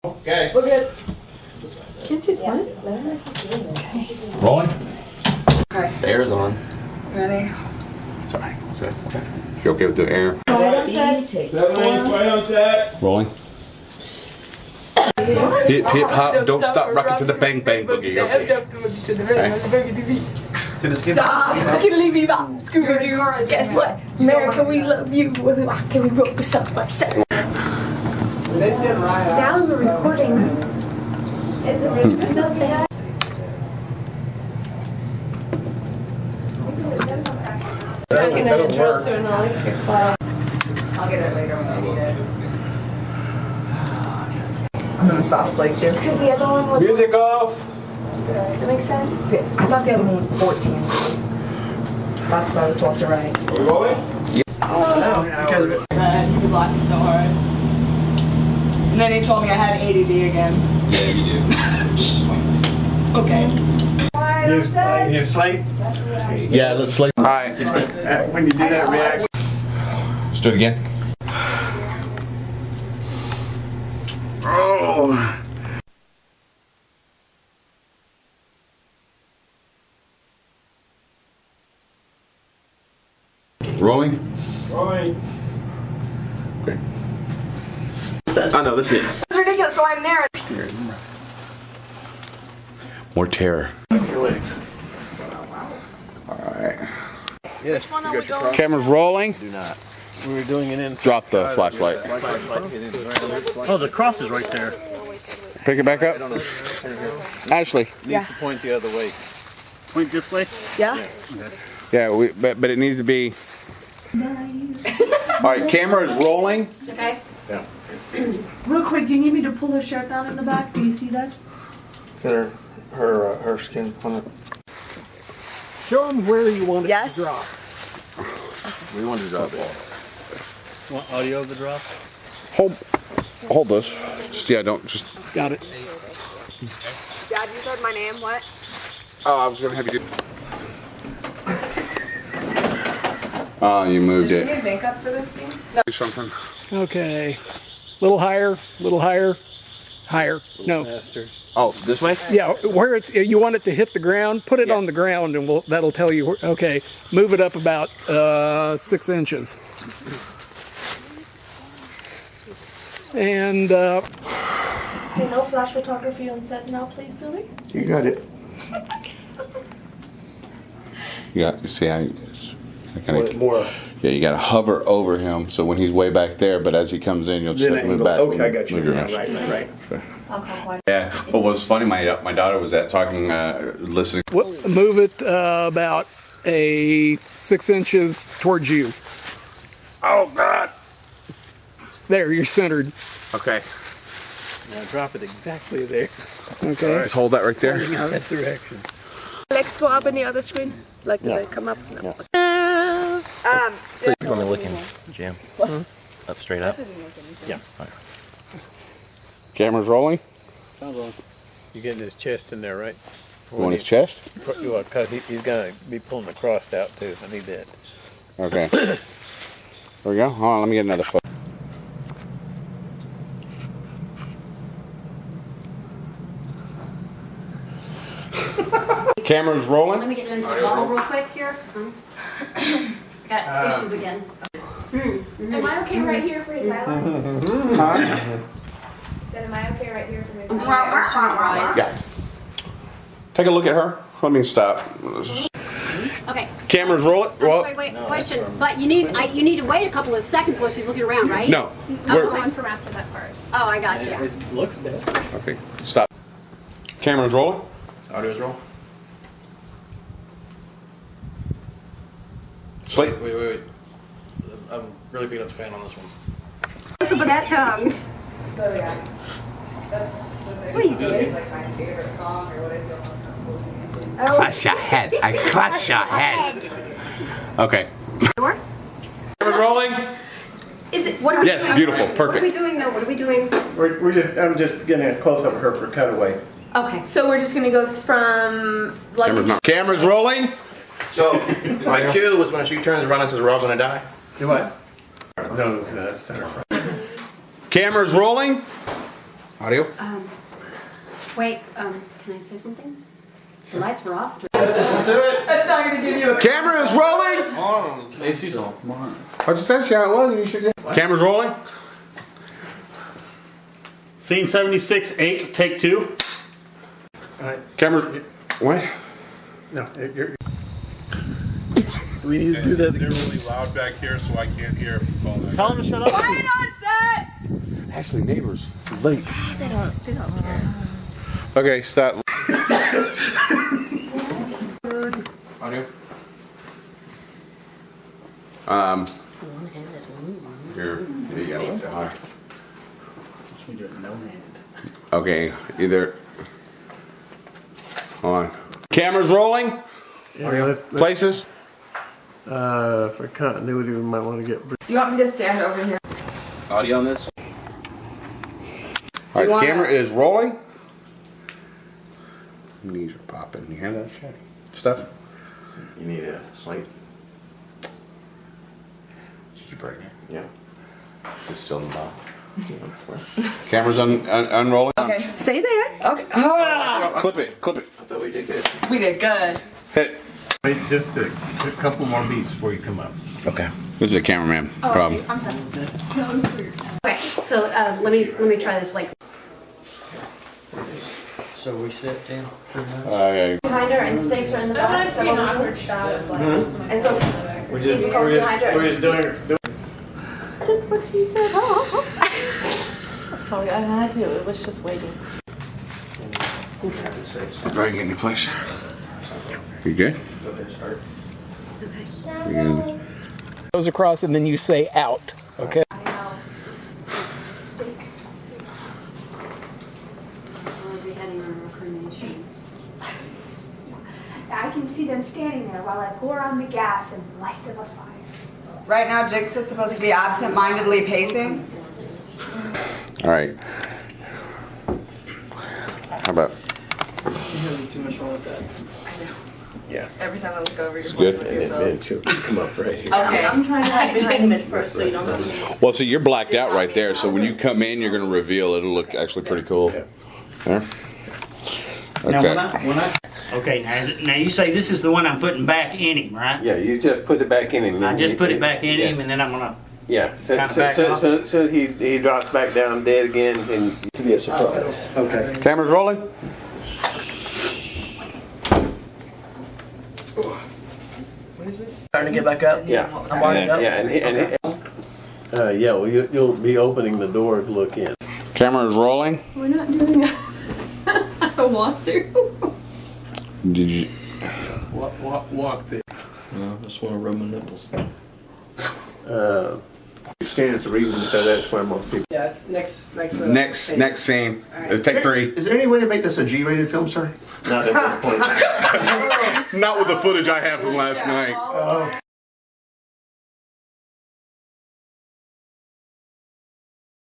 Okay. We're good. Can't see what? Rolling? Okay. The air's on. Ready? Sorry. Okay. You okay with the air? Right on set. Rolling. Hip hip hop, don't stop rocking to the bang bang boogie. Okay. See this kid? Stop! Skiddly bee bop, Scooby Doo. Guess what? America, we love you. Can we rope us up ourselves? Now we're recording. It's a really That'll work. to an electric fire. I'll get it later when I need it. I'm in the soft slate too. Because the other one was. Music off. Does that make sense? I thought the other one was 14. That's what I was told to write. Are we rolling? Oh, no, because of it. He was laughing so hard. And then he told me I had ADD again. Yeah, you do. Okay. Here's slate. Yeah, let's slate. All right. When you do that reaction. Let's do it again. Oh. Rolling? Rolling. Okay. Oh no, this is it. It's ridiculous, so I'm there. More terror. Your legs. Alright. Yes. Camera's rolling. Do not. We were doing it in. Drop the flashlight. Oh, the cross is right there. Pick it back up. Ashley. Needs to point the other way. Point this way? Yeah? Yeah, but it needs to be. Alright, camera is rolling. Okay. Yeah. Real quick, do you need me to pull her shirt down in the back? Do you see that? Her skin on it. Show them where you want it Yes. to drop. We want to drop it. Want audio of the drop? Hold this. Just just. Got it. Dad, you said my name. What? Oh, I was gonna have you do. Oh, you moved Did you it. need makeup for this scene? Do something. Okay. Little higher, little higher, higher. No. Master. Oh, this way? Yeah, where it's you want it to hit the ground, put it on the ground and that'll tell you where, okay. Move it up about 6 inches. And Hey, no flash photography on set now, please, Billy. You got it. You see how More. yeah, you gotta hover over him so when he's way back there, but as he comes in, you'll just have to move back. Okay, I got you. Move your Yeah, mouse. right. Yeah. What was funny, my daughter was talking, listening. move it about 6 inches towards you. Oh God. There, you're centered. Okay. Now drop it exactly there. Okay. Just hold that right there. That direction. Legs go up in the other screen? Like, do they come up? No. You want me looking, Jim? Up, straight up? Yeah. Camera's rolling. Sounds like you're getting his chest in there, right? You want his chest? Well, cause he's gonna be pulling the cross out too. I need that. Okay. There we go. Hold on, let me get another photo. Camera's rolling. Let me get into the bottle real quick here. Got issues again. Am I okay right here for you, Madeline? Said, am I okay right here for you? I'm sorry. Yeah. Take a look at her. Let me stop. Okay. Camera's rolling. Wait, question. But you need to wait a couple of seconds while she's looking around, right? No. Oh, one from after that part. Oh, I got you. It looks bad. Okay. Stop. Camera's rolling. Audio's roll. Sleep. Wait. I'm really picking up the fan on this one. Listen to that tongue. So yeah. What are you doing? Like my favorite song or what I feel most comfortable. Clash your head. I clash your head. Okay. Door? Camera's rolling. Is it? What are we Yes, doing? beautiful. What are we Perfect. doing though? What are we doing? I'm just getting a close up of her for cutaway. Okay. So we're just gonna go from like. Camera's rolling. So, my cue was when she turns around and says, we're all gonna die. Do what? No, it's center front. Camera's rolling. Audio. Wait, can I say something? The lights were off. That's not gonna give you a. Camera is rolling. Oh, AC's on. I just asked you how it was, and you should. Camera's rolling. Scene 76, 8, take 2. Camera. What? No, you're. We need to do that They're again. really loud back here, so I can't hear if you call that. Tell him to shut up. Quiet on set. Actually, neighbors. Late. They don't care. Okay, stop. Audio. Here you go. Okay, either. Hold on. Camera's rolling. Places. For continuity, we might want to get. Do you want me to stand over here? Audio on this. All right, wanna- camera is rolling. Knees are popping. You hear that shit? Stuff? You need a slate. Did you break it? Yeah. It's still in the box. Camera's unrolling. Okay, stay there. Okay. Ah, Clip it. Clip it. I thought we did good. we did good. Hit it. Wait just a couple more beats before you come up. Okay. This is a cameraman problem. I'm sorry. No, I'm sorry. Okay, so let me try this. Like. So we sit down. Behind her and stakes are in the back. That's an awkward shot of like. And so We're Stevie goes behind her. just doing. That's what she said. Oh. I'm sorry, I had to. It was just waiting. Try to get any place. You good? You good? Goes across and then you say out. Okay. I can see them standing there while I pour on the gas and light them a fire. Right now, Jinx is supposed to be absent-mindedly pacing. All right. How about? You're having too much fun with that. Yeah. Every time I look over, you're good. playing with yourself. And she'll come up right here. Okay. I'm trying to hide behind him at first so you don't see me. Well, see, you're blacked out right there, so when you come in, you're going to reveal. It'll look actually pretty cool. There. Now, Okay. okay, now you say this is the one I'm putting back in him, right? Yeah, you just put it back in him. I just put it back in him, and then I'm gonna. Yeah. Kinda back off. So he drops back down dead again, and to be a surprise. Okay. Camera's rolling. What is this? Trying to get back up. Yeah. I'm wired up. Yeah, Yeah, well, you'll be opening the door to look in. Camera's rolling. We're not doing a walkthrough. Did you? Walk there. No, I just want to rub my nipples. Stands to reason because that's where most people. Yeah, it's next. Next scene. Take 3. Is there any way to make this a G-rated film, sir? Not at this point. Not with the footage I have from last night.